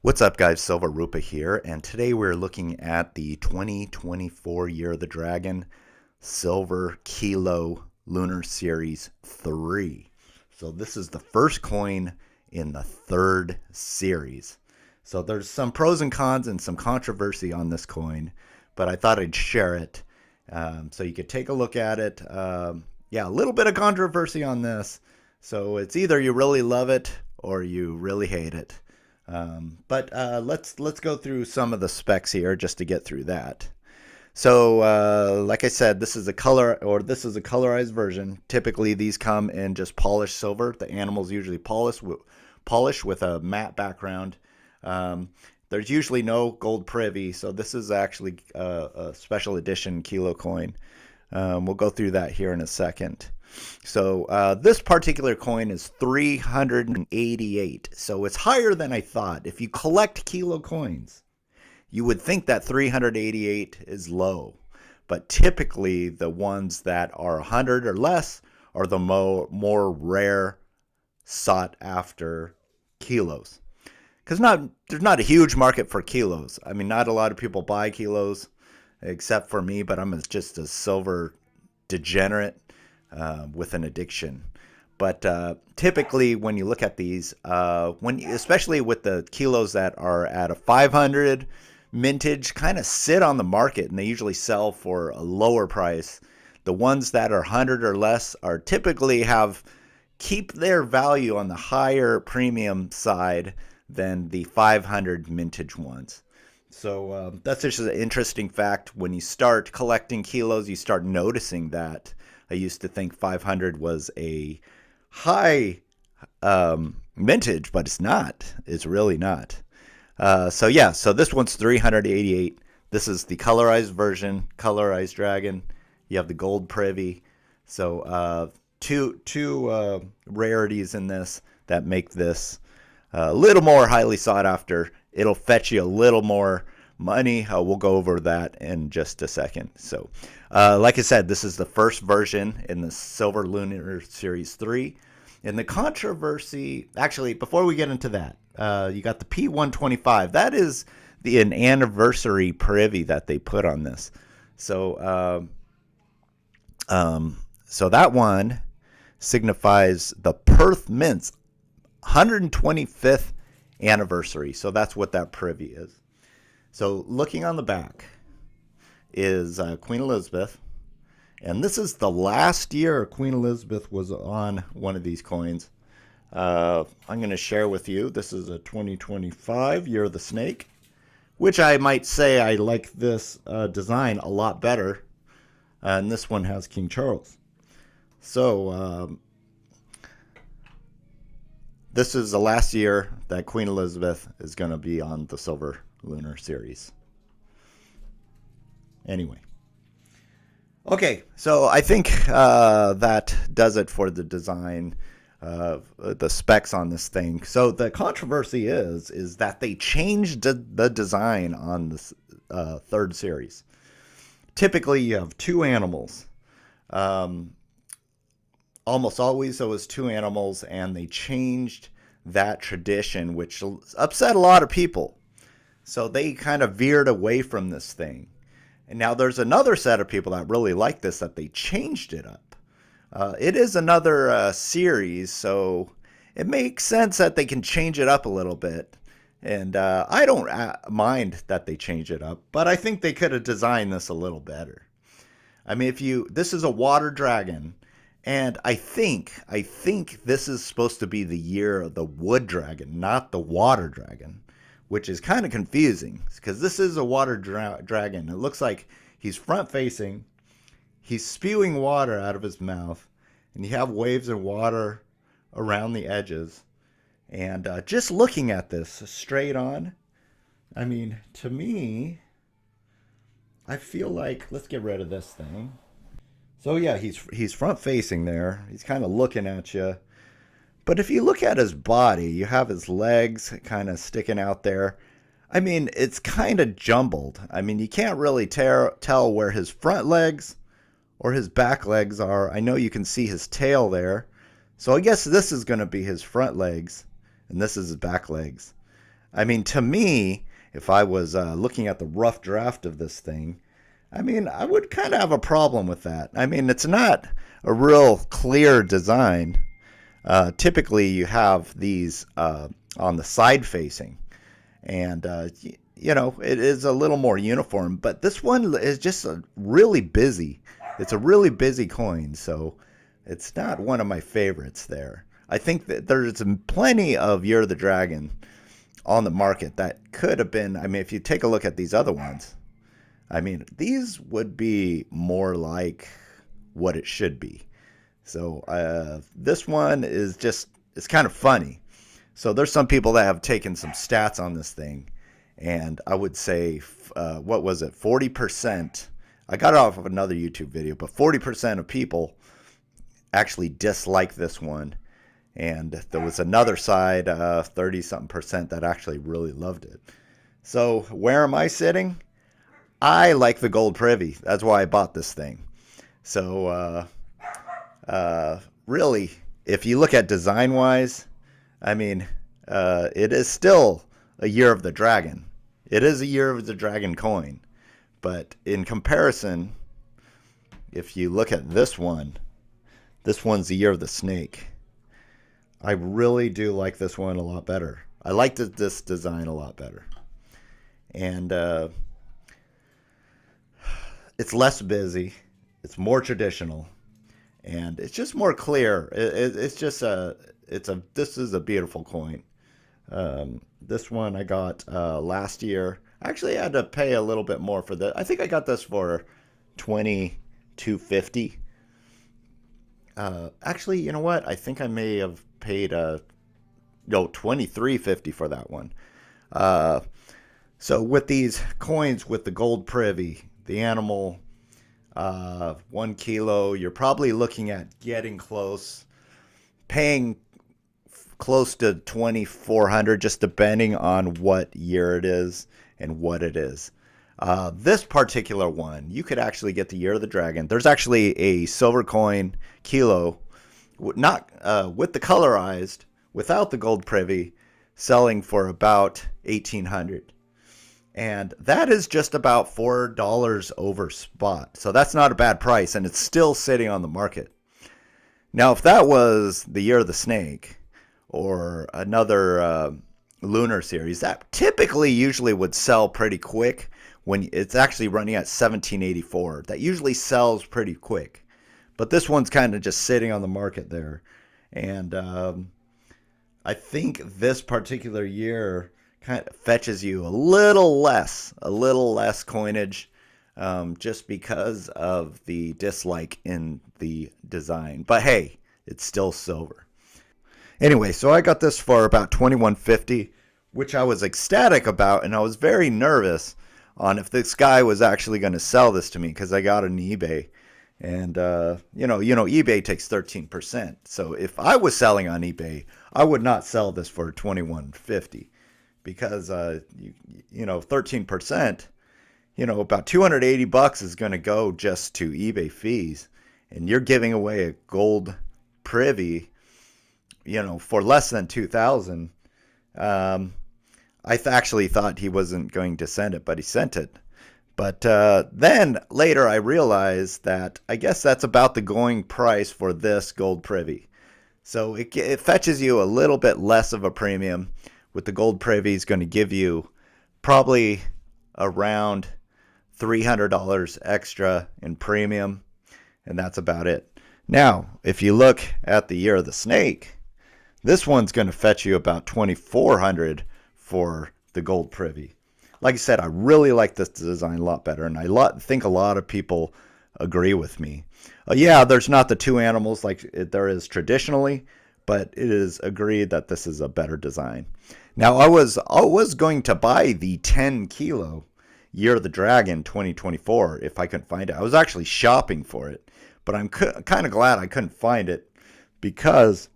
What's up, guys? Silver Rupa here, and today we're looking at the 2024 Year of the Dragon Silver Kilo Lunar Series 3. So this is the first coin in the third series. So there's some pros and cons and some controversy on this coin, but I thought I'd share it so you could take a look at it. Yeah, a little bit of controversy on this. So it's either you really love it or you really hate it. But let's go through some of the specs here just to get through that. So like I said, this is a colorized version. Typically these come in just polished silver. The animal's usually polished with a matte background. There's usually no gold Privy, so this is actually a special edition kilo coin. We'll go through that here in a second. So this particular coin is 388. So it's higher than I thought. If you collect kilo coins, you would think that 388 is low. But typically the ones that are 100 or less are the more rare, sought after kilos. Because there's not a huge market for kilos. I mean, not a lot of people buy kilos except for me, but I'm just a silver degenerate with an addiction. But typically when you look at these, especially with the kilos that are at a 500 mintage, kind of sit on the market and they usually sell for a lower price. The ones that are 100 or less are typically keep their value on the higher premium side than the 500 mintage ones. So that's just an interesting fact. When you start collecting kilos, you start noticing that. I used to think 500 was a high mintage, but it's not. It's really not. So this one's 388. This is the colorized version, colorized dragon. You have the gold Privy. So two rarities in this that make this a little more highly sought after. It'll fetch you a little more money. We'll go over that in just a second. So like I said, this is the first version in the Silver Lunar Series 3. And the controversy, actually, before we get into that, you got the P125. That is an anniversary Privy that they put on this. So so that one signifies the Perth Mint's 125th anniversary. So that's what that Privy is. So looking on the back is Queen Elizabeth. And this is the last year Queen Elizabeth was on one of these coins. I'm going to share with you. This is a 2025 Year of the Snake, which I might say I like this design a lot better. And this one has King Charles. So this is the last year that Queen Elizabeth is going to be on the Silver Lunar Series. Anyway. Okay, so I think that does it for the design, the specs on this thing. So the controversy is that they changed the design on this third series. Typically, you have two animals. Almost always there was two animals, and they changed that tradition, which upset a lot of people. So they kind of veered away from this thing. And now there's another set of people that really like this, that they changed it up. It is another series, so it makes sense that they can change it up a little bit. And I don't mind that they change it up, but I think they could have designed this a little better. I mean, this is a water dragon, and I think this is supposed to be the year of the wood dragon, not the water dragon, which is kind of confusing because this is a water dragon. It looks like he's front facing, he's spewing water out of his mouth, and you have waves of water around the edges. And just looking at this straight on, I mean, to me, I feel like, let's get rid of this thing. So yeah, he's front facing there. He's kind of looking at you. But if you look at his body, you have his legs kind of sticking out there. I mean, it's kind of jumbled. I mean, you can't really tell where his front legs or his back legs are. I know you can see his tail there. So I guess this is going to be his front legs, and this is his back legs. I mean, to me, if I was looking at the rough draft of this thing, I mean, I would kind of have a problem with that. I mean, it's not a real clear design. Typically, you have these on the side facing, and you know, it is a little more uniform. But this one is just really busy. It's a really busy coin, so it's not one of my favorites there. I think that there's plenty of Year of the Dragon on the market that could have been. I mean, if you take a look at these other ones, I mean, these would be more like what it should be. So this one is just, it's kind of funny. So there's some people that have taken some stats on this thing, and I would say, what was it, 40%? I got it off of another YouTube video, but 40% of people actually dislike this one. And there was another side, 30-something percent, that actually really loved it. So where am I sitting? I like the gold Privy. That's why I bought this thing. So really, if you look at design-wise, I mean, it is still a Year of the Dragon. It is a Year of the Dragon coin. But in comparison, if you look at this one's the Year of the Snake. I really do like this one a lot better. I like this design a lot better. And it's less busy. It's more traditional. And it's just more clear. It's just this is a beautiful coin. This one I got last year. Actually, I had to pay a little bit more for this. I think I got this for $22.50. Actually, you know what? I think I may have paid $23.50 for that one. So with these coins, with the gold Privy, the animal, 1 kilo, you're probably looking at getting close, paying close to $2,400, just depending on what year it is and what it is. This particular one, you could actually get the Year of the Dragon. There's actually a silver coin kilo, not with the colorized, without the gold Privy, selling for about $1,800. And that is just about $4 over spot. So that's not a bad price, and it's still sitting on the market. Now, if that was the Year of the Snake or another Lunar series, that typically usually would sell pretty quick when it's actually running at 1784. That usually sells pretty quick. But this one's kind of just sitting on the market there. And I think this particular year kind of fetches you a little less coinage, just because of the dislike in the design. But hey, it's still silver. Anyway, so I got this for about $21.50, which I was ecstatic about, and I was very nervous on if this guy was actually going to sell this to me, because I got it on eBay. And you know, eBay takes 13%. So if I was selling on eBay, I would not sell this for $21.50, because you know, 13%, you know, about $280 is going to go just to eBay fees, and you're giving away a gold Privy, you know, for less than $2,000. I actually thought he wasn't going to send it, but he sent it. But then later I realized that I guess that's about the going price for this gold Privy. So it fetches you a little bit less of a premium. With the gold Privy, is going to give you probably around $300 extra in premium, and that's about it. Now, if you look at the Year of the Snake, this one's going to fetch you about $2,400 for the gold Privy. Like I said, I really like this design a lot better, and I think a lot of people agree with me. Yeah, there's not the two animals like there is traditionally, but it is agreed that this is a better design. Now, I was going to buy the 10 kilo Year of the Dragon 2024 if I couldn't find it. I was actually shopping for it, but I'm kind of glad I couldn't find it, because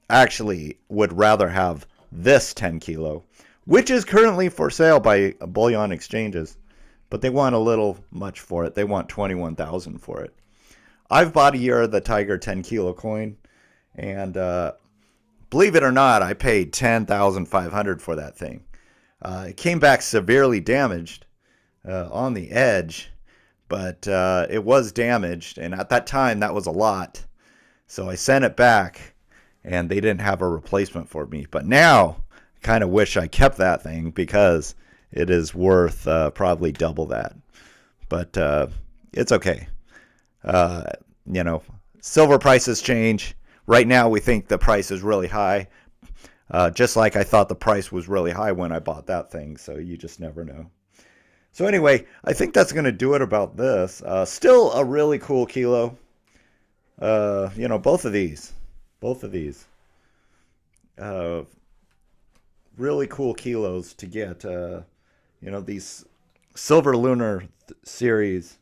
I actually would rather have this 10 kilo, which is currently for sale by bullion exchanges, but they want a little much for it. They want $21,000 for it. I've bought a Year of the Tiger 10 kilo coin, and believe it or not, I paid $10,500 for that thing. It came back severely damaged on the edge, but it was damaged, and at that time that was a lot. So I sent it back, and they didn't have a replacement for me. But now I kind of wish I kept that thing because it is worth probably double that. But it's okay. You know, silver prices change. Right now we think the price is really high. Just like I thought the price was really high when I bought that thing. So you just never know. So anyway, I think that's going to do it about this. Still a really cool kilo. You know, both of these. Really cool kilos to get. You know, these silver lunar series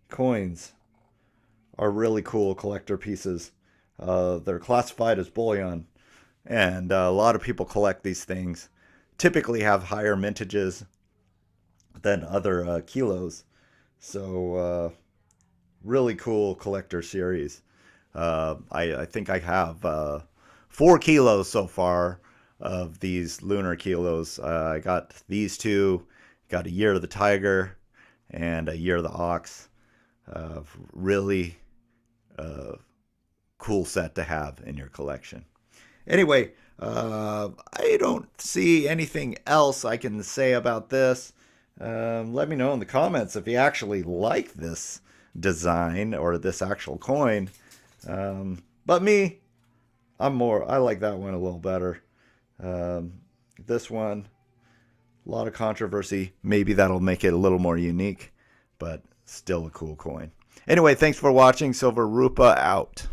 coins are really cool collector pieces. They're classified as bullion, and a lot of people collect these things. Typically have higher mintages than other kilos. So really cool collector series. I think I have 4 kilos so far of these lunar kilos. I got these two, got a Year of the Tiger and a Year of the Ox. Really cool set to have in your collection. Anyway, I don't see anything else I can say about this. Let me know in the comments if you actually like this design or this actual coin. But me, I like that one a little better. This one, a lot of controversy. Maybe that'll make it a little more unique, but still a cool coin. Anyway, thanks for watching. Silver Rupa out.